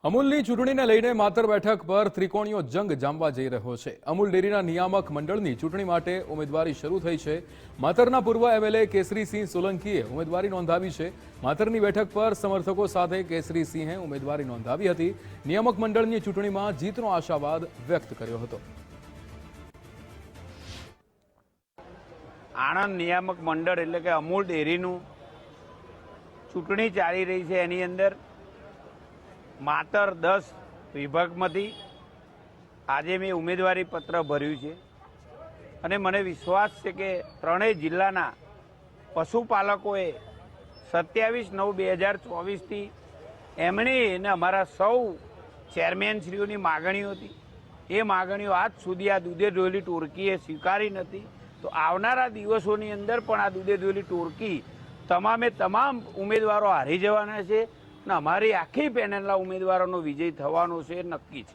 અમૂલની ચૂંટણીને લઈને માતર બેઠક પર ત્રિકોણીયો જંગ જામવા જઈ રહ્યો છે। અમૂલ ડેરીના નિયામક મંડળની ચૂંટણી માટે ઉમેદવારી શરૂ થઈ છે। માતરના પૂર્વ એમએલએ કેસરીસિંહ સોલંકીએ ઉમેદવારી નોંધાવી છે। માતરની બેઠક પર સમર્થકો સાથે કેસરીસિંહે ઉમેદવારી નોંધાવી હતી। નિયામક મંડળની ચૂંટણીમાં જીતનો આશાવાદ વ્યક્ત કર્યો હતો। આણંદ નિયામક મંડળ એટલે કે અમૂલ ડેરીનું ચૂંટણી ચાલી રહી છે। એની અંદર માત્ર 10 વિભાગમાંથી આજે મેં ઉમેદવારી પત્ર ભર્યું છે અને મને વિશ્વાસ છે કે ત્રણેય જિલ્લાના પશુપાલકોએ 27/9/2024થી એમણે અને અમારા સૌ ચેરમેનશ્રીઓની માગણીઓ હતી, એ માગણીઓ આજ સુધી આ દૂધે દોહેલી ટોળકીએ સ્વીકારી નથી। તો આવનારા દિવસોની અંદર પણ આ દૂધે દોહેલી ટોળકી તમામે તમામ ઉમેદવારો હારી જવાના છે અને અમારી આખી પેનલના ઉમેદવારોનો વિજય થવાનો છે, નક્કી છે।